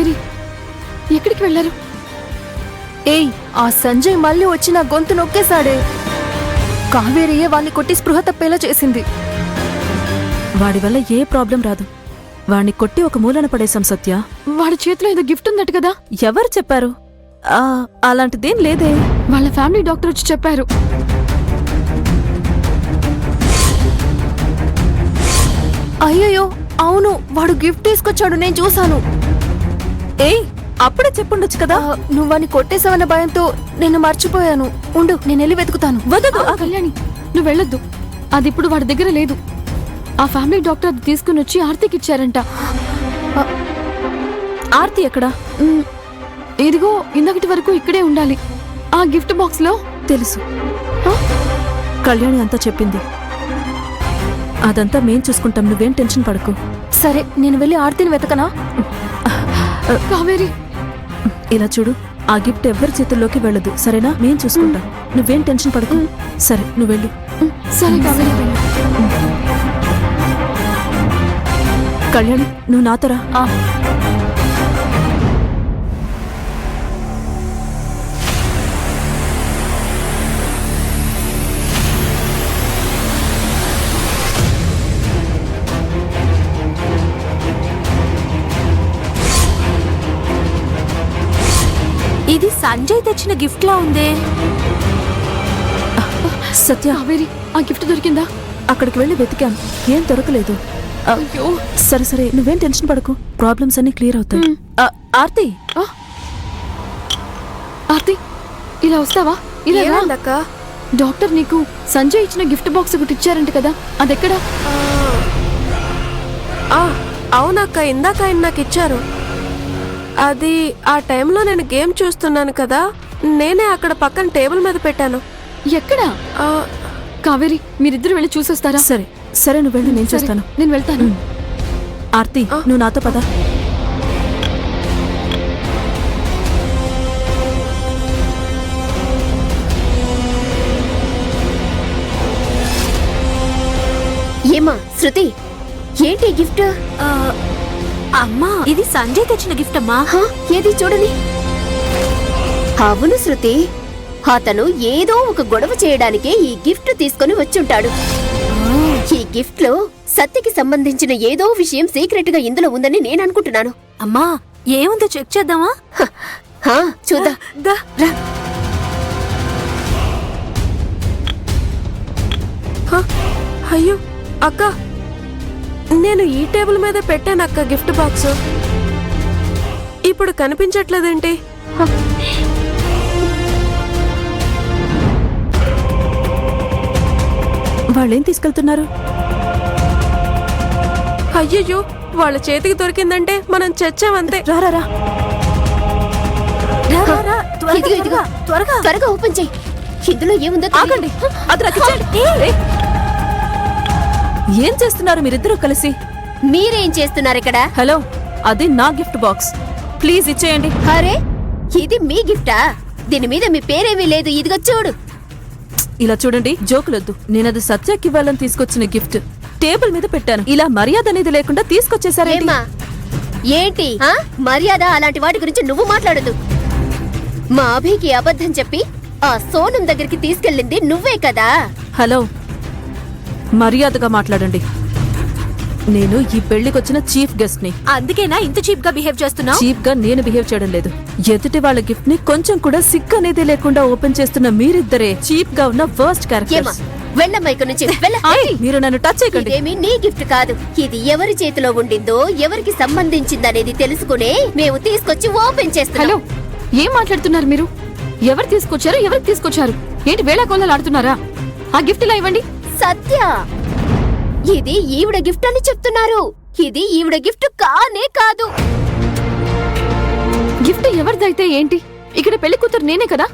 కావేరి ఎక్కడికి వెళ్ళారు? ఏయ్, ఆ సంజయ్ మళ్ళీ వచ్చి నా గొంతు నొక్కేశాడే. కావేరియే వాణ్ణి కొట్టి స్పృహ తప్పేలా చేసింది. వాడి వల్ల ఏ ప్రాబ్లం రాదు. వాణ్ణి కొట్టి ఒక మూలన పడేశాం సత్య. వాడి చేతిలో ఏదో గిఫ్ట్ ఉందట కదా? ఎవరు చెప్పారు? అలాంటిదేం లేదే. వాళ్ళ ఫ్యామిలీ డాక్టర్ వచ్చి చెప్పారు. అయ్యయ్యో అవును, వాడు గిఫ్ట్ తీసుకొచ్చాడు, నేను చూశాను. ఏయ్, అప్పుడే చెప్పుండొచ్చు కదా. నువ్వు వాణ్ణి కొట్టేశావన్న భయంతో నేను మర్చిపోయాను. ఉండు, నేను వెళ్ళి వెతుకుతాను. వదదు. కళ్యాణి, నువ్వు వెళ్ళొద్దు. అది ఇప్పుడు వాడి దగ్గర లేదు. ఆ ఫ్యామిలీ డాక్టర్ అది తీసుకుని వచ్చి ఆర్తికి ఇచ్చారంట. ఆర్తి ఎక్కడా? ఇదిగో ఇందకటి వరకు ఇక్కడే ఉండాలి, ఆ గిఫ్ట్ బాక్స్ లో. తెలుసు, కళ్యాణి అంతా చెప్పింది. అదంతా మేం చూసుకుంటాం, నువ్వేం టెన్షన్ పడకు. సరే, నేను వెళ్ళి ఆర్తిని వెతకనా? కావేరి, ఇలా చూడు, ఆ గిఫ్ట్ ఎవ్వరి చేతుల్లోకి వెళ్ళదు, సరేనా? మేం చూసుకుంటాం, నువ్వేం టెన్షన్ పడకు. సరే, నువ్వు వెళ్ళు. సరే కావేరి. కళ్యాణి, నువ్వు నాతో రా. ఇది సంజయ్ తెచ్చిన గిఫ్ట్ లా ఉందే. సత్య, కావేరి, ఆ గిఫ్ట్ దొరికిందా? అక్కడికి వెళ్ళి వెతికాం, ఏం దొరకలేదు. అయ్యో, సరే సరే, నువ్వేం టెన్షన్ పడకు, ప్రాబ్లమ్స్ అన్ని క్లియర్ అవుతాయి. ఆర్తి, ఆర్తి, ఇలా వస్తావా? ఇలా రా. డాక్టర్ నీకు సంజయ్ ఇచ్చిన గిఫ్ట్ బాక్స్ ఒకటి ఇచ్చారంట కదా, అదెక్కడా? అవునక్క, ఇందాక ఆయన నాకు ఇచ్చారు. అది ఆ టైంలో నేను గేమ్ చూస్తున్నాను కదా, నేనే అక్కడ పక్కన టేబుల్ మీద పెట్టాను. ఎక్కడా? కావేరి, మీరిద్దరు వెళ్ళి చూసొస్తారా? సరే సరే, నువ్వు వెళ్ళి, నేను చేస్తాను. నేను వెళ్తాను. ఆర్తి, నువ్వు నాతో పద. ఏమా శృతి, ఏంటి గిఫ్ట్? అమ్మా, ఇది సంజయ్ తెచ్చిన గిఫ్ట్ అమ్మా. ఏది చూడని. అవును శృతి, అతను ఏదో ఒక గొడవ చేయడానికే ఈ గిఫ్ట్ తీసుకుని వచ్చుంటాడు. ఈ గిఫ్ట్ లో సత్యకి సంబంధించిన ఏదో విషయం సీక్రెట్ గా ఇందులో ఉందని నేను అనుకుంటున్నాను. అమ్మా, ఏముందో చెక్ చేద్దామా? చూద్దాం. అయ్యో అక్క, నేను ఈ టేబుల్ మీద పెట్టాను అక్క గిఫ్ట్ బాక్స్. ఇప్పుడు కనిపించట్లేదేంటి? వాళ్ళేం తీసుకెళ్తున్నారు? అయ్యయ్యో, వాళ్ళ చేతికి దొరికిందంటే మనం చచ్చామంతే. రారా, త్వరగా ఓపెన్ చెయ్యి. ఇందులో ఏముందో ఆగండి, అది నాకు ఇచ్చేయండి. ఏం చేస్తున్నారు మీరిద్దరూ కలిసి? మీరేం చేస్తున్నారు ఇక్కడ? హలో, అది నా గిఫ్ట్ బాక్స్, ప్లీజ్ ఇచ్చేయండి. అరే, ఇది మీ గిఫ్టా? దీని మీద మీ పేరేమీ లేదు, ఇదిగో చూడు. ఇలా చూడండి, జోకులొద్దు. నేనది సత్యకి ఇవ్వాలని తీసుకొచ్చిన గిఫ్ట్ టేబుల్ మీద పెట్టాను. ఇలా మర్యాద అనేది లేకుండా తీసుకొచ్చేసారేంటి? ఏంటి మర్యాద? అలాంటి వాటి గురించి నువ్వు మాట్లాడదు. మా అభికి అబద్ధం చెప్పి ఆ సోనం దగ్గరికి తీసుకెళ్ళింది నువ్వే కదా? హలో, మర్యాదగా మాట్లాడండి. నేను ఈ పెళ్లికొచ్చిన చీఫ్ గెస్ట్ ని. అందుకేనా ఇంత చీప్ గా బిహేవ్ చేస్తున్నావు? చీప్ గా నేను బిహేవ్ చేయడం లేదు. ఎదుటి వాళ్ళ గిఫ్ట్ ని కొంచెం కూడా సిగ్గు అనేది లేకుండా ఓపెన్ చేస్తున్న మీరిద్దరే చీప్ గా ఉన్న వర్స్ట్ క్యారెక్టర్స్. వెళ్ళమ్మా ఇక్కడి నుంచి. మీరు నన్ను టచ్ చేయకండి. ఇదేమి నీ గిఫ్ట్ కాదు. ఇది ఎవరి చేతిలో ఉండిందో, ఎవరికి సంబంధించిందనేది తెలుసుకునే మేము తీసుకొచ్చి ఓపెన్ చేస్తాం. హలో, ఏం మాట్లాడుతున్నారు మీరు? ఎవరు తీసుకొచ్చారు? ఎవరికి తీసుకొచ్చారు? ఏంటి వేళాకోళాలు ఆడుతున్నారా? ఆ గిఫ్ట్ ఇలా ఇవ్వండి. సత్య, ఇది ఈవిడ గిఫ్ట్ అని చెప్తున్నారు. ఇది ఈవిడ గిఫ్ట్ కానే కాదు. గిఫ్ట్ ఎవరిదైతే ఏంటి? ఇక్కడ పెళ్లి కూతురు నేనే కదా,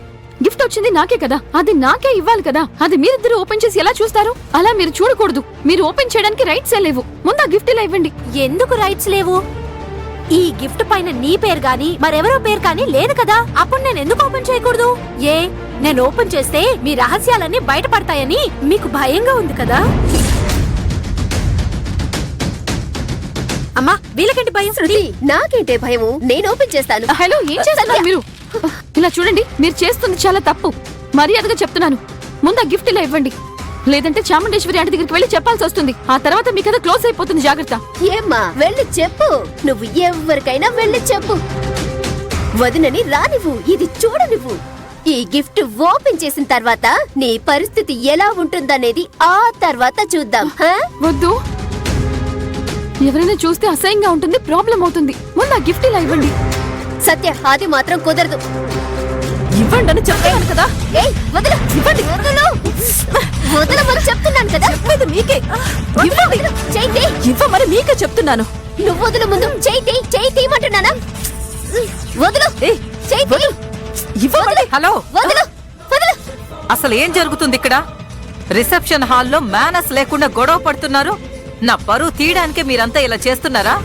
గిఫ్ట్ వచ్చింది నాకే కదా, అది నాకే ఇవ్వాలి కదా. అది మీరిద్దరు ఓపెన్ చేసి ఎలా చూస్తారు? అలా మీరు చూడకూడదు. మీరు ఓపెన్ చేయడానికి రైట్స్ లేవు. ముందు ఆ గిఫ్ట్ ఇలా ఇవ్వండి. ఎందుకు రైట్స్ లేవు? ఈ గిఫ్ట్ పైన నీ పేరు గాని మరెవరో పేరు కానీ లేదు కదా. అప్పుడు నేను ఎందుకు ఓపెన్ చేయకూడదు? నేను ఓపెన్ చేస్తే మీ రహస్యాలన్నీ బయటపడతాయని మీకు భయంగా ఉంది కదా? అమ్మా వీళ్ళకంటే భయం. శృతి నాకేంటే భయము, నేను ఓపెన్ చేస్తాను. హలో, ఏం చేస్తున్నారు మీరు? ఇలా చూడండి, మీరు చేస్తుంది చాలా తప్పు. మర్యాదగా చెప్తున్నాను, ముందు ఆ గిఫ్ట్ ఇలా ఇవ్వండి. లేదంటే చాముండేశ్వరి ఆంటీ దగ్గరికి వెళ్ళి చెప్పాల్సి వస్తుంది. ఆ తర్వాత మీ కథ క్లోజ్ అయిపోతుంది. జాగ్రత్త. ఏమ్మా వెళ్ళి చెప్పు, నువ్వు ఎవరికైనా వెళ్ళి చెప్పు. వదినని రానివ్వు, ఇది చూడనివ్వు. ఈ గిఫ్ట్ ఓపెన్ చేసిన తర్వాత నీ పరిస్థితి ఎలా ఉంటుందనేది ఆ తర్వాత చూద్దాం. హా? వద్దు, ఎవరైనా చూస్తే అసహ్యంగా ఉంటుంది, ప్రాబ్లం అవుతుంది. ముందు ఆ గిఫ్ట్ ఇలా ఇవ్వండి. సత్య, అది మాత్రం కుదరదు. ఇవ్వండి అని చెప్పాను కదా. ఏయ్, వదిలు, ఇవ్వండి, వదిలు. వదలమని చెప్తున్నాను కదా. చెప్పేది మీకే. ఇవ్వండి. చెయ్యి తీ. ఇవ్వమని మీకే చెప్తున్నాను. నువ్వు వదులు, ముందు చెయ్యి తీ. చెయ్యి తీయమంటున్నానా? వదులు. ఏయ్, చెయ్యి తీ. ఇవ్వమని. హలో, వదులు, వదులు. అసలు ఏం జరుగుతుంది ఇక్కడ? రిసెప్షన్ హాల్లో మేనస్ లేకుండా గొడవ పడుతున్నారు. నా పరువు తీయడానికే మీరంతా ఇలా చేస్తున్నారా?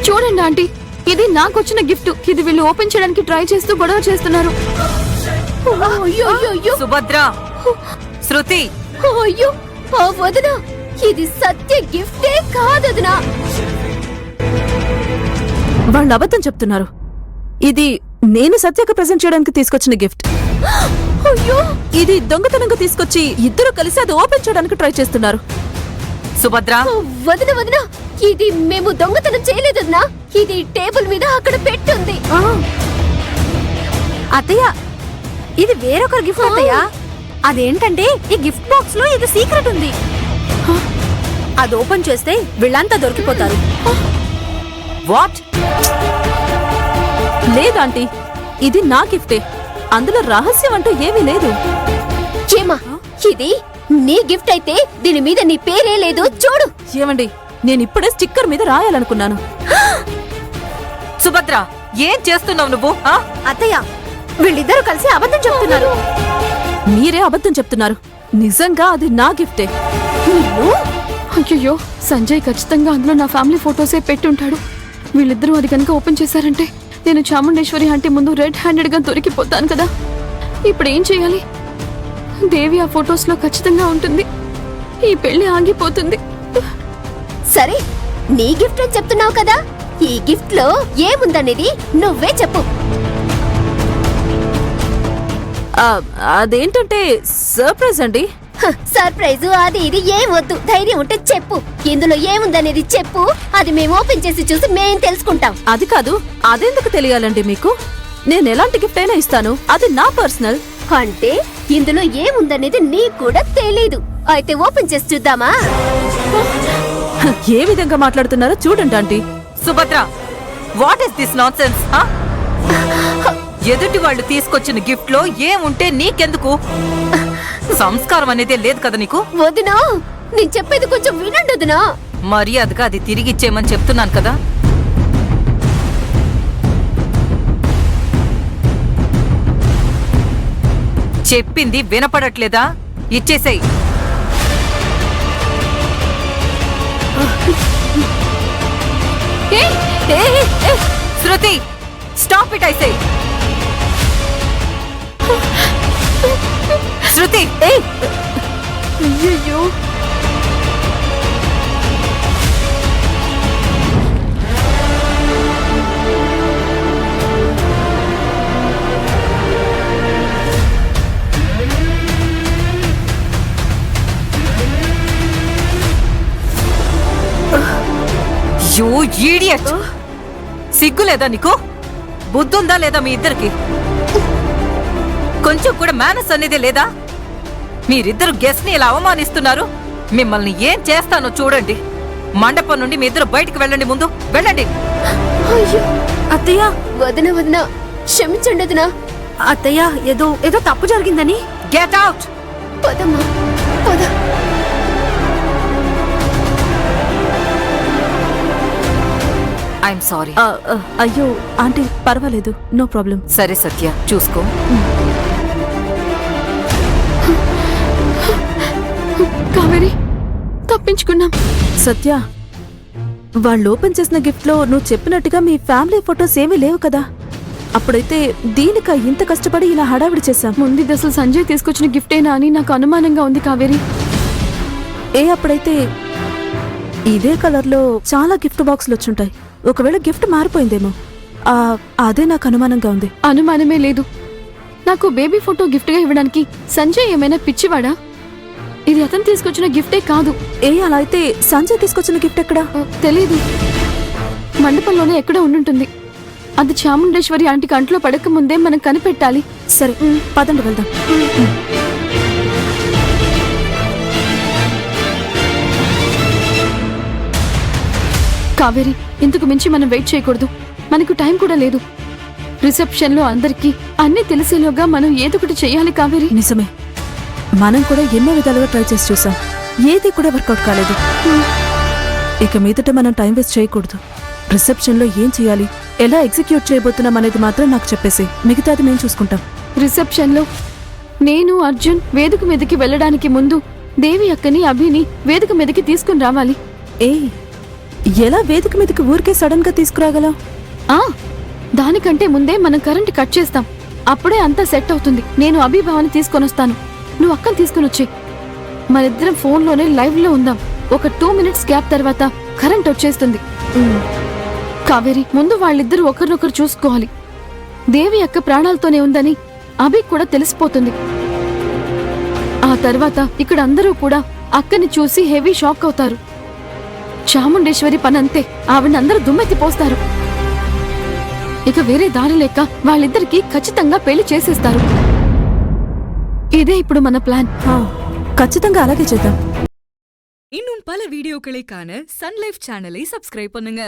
చూడండి ఆంటీ, ఇది నాకు వచ్చిన గిఫ్ట్. ఇది వీళ్ళు ఓపెన్ చేయడానికి ట్రై చేస్తూ గొడవ చేస్తున్నారు. అయ్యో, అయ్యో, అయ్యో. సుభద్ర, శృతి, అయ్యో, ఆ వదిన, ఇది సత్య గిఫ్టే కాదదునా. వాళ్ళు అబద్ధం చెప్తున్నారు. ఇది నేను సత్యకు ప్రెజెంట్ చేయడానికి తీసుకొచ్చిన గిఫ్ట్. అయ్యో, ఇది దొంగతనంగా తీసుకొచ్చి ఇద్దరు కలిసి అది ఓపెన్ చేయడానికి ట్రై చేస్తున్నారు. సుభద్ర, వదిన, వదిన, ఇది మేము దొంగతనం చేయలేదన్నా. ఇది టేబుల్ మీద అక్కడ పెట్టుంది. అత్తయ్య, ఇది వేరొకరి గిఫ్ట్ అత్తయ్య. అదేంటంటే ఈ గిఫ్ట్ బాక్స్ లో ఇది సీక్రెట్ ఉంది. అది ఓపెన్ చేస్తే వీళ్ళంతా దొరికిపోతారు. వాట్? లేదాంటీ, ఇది నా గిఫ్టే. అందులో రహస్యం అంటూ ఏమీ లేదు. ఏమా, ఇది నీ గిఫ్ట్ అయితే దీని మీద నీ పేరే లేదు. చూడు. ఏమండి, నేను ఇప్పుడే స్టిక్కర్ మీద రాయాలనుకున్నాను. సుభద్ర, ఏం చేస్తున్నావు నువ్వు? ఆ? అత్తయ్య, వీళ్ళిద్దరూ కలిసి అబద్ధం చెప్తున్నారు. మీరే అబద్ధం చెప్తున్నారు. నిజంగా అది నా గిఫ్టే. అయ్యో, సంజయ్ ఖచ్చితంగా అందులో నా ఫ్యామిలీ ఫోటోసే పెట్టుంటాడు. వీళ్ళిద్దరూ అది కనుక ఓపెన్ చేశారంటే నేను చాముండేశ్వరి ఆంటీ ముందు రెడ్ హ్యాండెడ్ గా దొరికిపోతాను కదా. ఇప్పుడు ఏం చేయాలి? దేవి ఆ ఫొటోస్ లో ఖచ్చితంగా ఉంటుంది. ఈ పెళ్లి ఆగిపోతుంది. సరే, నీ గిఫ్ట్ అని చెప్తున్నావు కదా, ఈ గిఫ్ట్ లో ఏముందనేది నువ్వే చెప్పు. అదేంటంటే సర్ప్రైజ్ అండి. సర్ప్రైజ్ అది ఇది ఏం వద్దు. ధైర్యం ఉంటే చెప్పు, ఇందులో ఏముందనేది చెప్పు. అది మేము ఓపెన్ చేసి చూసి మేం తెలుసుకుంటాం. అది కాదు, అదెందుకు తెలియాలండి మీకు? నేను ఎలాంటి గిఫ్ట్ అయినా ఇస్తాను. అది నా పర్సనల్. అంటే ఇందులో ఏముందనేది నీకు కూడా తెలీదు. అయితే ఓపెన్ చేసి చూద్దామా? ఏ విధంగా మాట్లాడుతున్నారో చూడండి aunty. Subhadra, what is this non sense? ఎదుటి వాళ్ళు తీసుకొచ్చిన గిఫ్ట్ లో ఏముంటే నీకెందుకు? సంస్కారం అనేదే లేదు కదా నీకు? వదినా, నేను చెప్పేది కొంచెం వినండి వదినా. మర్యాదగా అది తిరిగిచ్చేయమని చెప్తున్నాను కదా. చెప్పింది వినపడట్లేదా? ఇచ్చేసేయ్. శృతి, స్టాప్ ఇట్, ఐ సే. శృతి, అయ్యో, యూ ఈడియట్! సిగ్గు లేదా నీకు? బుద్ధుందా లేదా మీ ఇద్దరికి? కొంచెం కూడా మేనస్ అనేదే లేదా? మీరిద్దరు గెస్ట్ ని ఇలా అవమానిస్తున్నారు. మిమ్మల్ని ఏం చేస్తానో చూడండి. మండపం నుండి మీ ఇద్దరు బయటికి వెళ్ళండి. ముందు వెళ్ళండి. అయ్యో, అత్తయ్య, వదిన, వదిన, క్షమించండి వదినా. అత్తయ్య, ఏదో తప్పు జరిగిందని. Get out. పదమ్మా, పద. I'm sorry. అయ్యో ఆంటీ, పర్వాలేదు, నో ప్రాబ్లం. సరే సత్య, చూసుకో. కావేరి, తప్పించుకున్నాం. సత్య, వాళ్ళు ఓపెన్ చేసిన గిఫ్ట్ లో నువ్వు చెప్పినట్టుగా మీ ఫ్యామిలీ ఫొటోస్ ఏమీ లేవు కదా. అప్పుడైతే దీనిక ఇంత కష్టపడి ఇలా హడావిడి చేశాం. ముందు అసలు సంజయ్ తీసుకొచ్చిన గిఫ్టేనా అని నాకు అనుమానంగా ఉంది కావేరి. అప్పుడైతే ఇదే కలర్లో చాలా గిఫ్ట్ బాక్సులు వచ్చుంటాయి. ఒకవేళ గిఫ్ట్ మారిపోయిందేమో. అదే నాకు అనుమానంగా ఉంది. అనుమానమే లేదు. నాకు బేబీ ఫోటో గిఫ్ట్ గా ఇవ్వడానికి సంజయ్ ఏమైనా పిచ్చివాడా? ఇది అతను తీసుకొచ్చిన గిఫ్టే కాదు. అలా అయితే సంజయ్ తీసుకొచ్చిన గిఫ్ట్ ఎక్కడా? తెలీదు. మండపంలోనే ఎక్కడ ఉండుంటుంది. అది చాముండేశ్వరి ఆంటీ కంట్లో పడక ముందే మనం కనిపెట్టాలి. సరే పదండి వెళ్దాం. కావేరి, ఇంతకు మించి మనం వెయిట్ చేయకూడదు. మనకు టైం కూడా లేదు. రిసెప్షన్ లో అందరికీ అన్ని తెలిసేలోగా మనం ఏదొకటి చెయ్యాలి కావేరి. నిజమే, మనం కూడా ఎన్నో విధాలుగా ట్రై చేసి చూసాం. ఏది కూడా వర్కౌట్ కాలేదు. ఇక మీదట మనం టైం వేస్ట్ చేయకూడదు. రిసెప్షన్ లో ఏం చేయాలి, ఎలా ఎగ్జిక్యూట్ చేయబోతున్నాం అనేది మాత్రం నాకు చెప్పేసి మిగతాది మేము చూసుకుంటాం. రిసెప్షన్ లో నేను అర్జున్ వేదిక మీదకి వెళ్ళడానికి ముందు దేవి అక్కని అభిని వేదిక మీదకి తీసుకుని రావాలి. ఎలా వేదిక మీదకి ఊరికే సడన్ గా తీసుకురాగలం? దానికంటే ముందే మనం కరెంట్ కట్ చేస్తాం. అప్పుడే అంతా సెట్ అవుతుంది. నేను అభిభావాన్ని తీసుకొని వస్తాను, నువ్వు అక్కని తీసుకుని వచ్చి మనిద్దరం ఫోన్లోనే లైవ్ లో ఉందాం. ఒక 2 minutes గ్యాప్ తర్వాత కరెంట్ వచ్చేస్తుంది. కావేరి, ముందు వాళ్ళిద్దరూ ఒకరినొకరు చూసుకోవాలి. దేవి అక్క ప్రాణాలతోనే ఉందని అభి కూడా తెలిసిపోతుంది. ఆ తర్వాత ఇక్కడ అందరూ కూడా అక్కని చూసి హెవీ షాక్ అవుతారు. చాముండేశ్వరి పనంతే, ఆవిడందరూ దుమ్మెత్తిపోస్తారు. ఇక వేరే దారి లేక వాళ్ళిద్దరికి ఖచ్చితంగా పెళ్లి చేసేస్తారు. ఇదే ఇప్పుడు మన ప్లాన్. ఖచ్చితంగా అలాగే చేద్దాం. இன்னும் பல வீடியோக்களை காண சன் லைஃப் சேனலை சப்ஸ்கிரைப் பண்ணுங்க.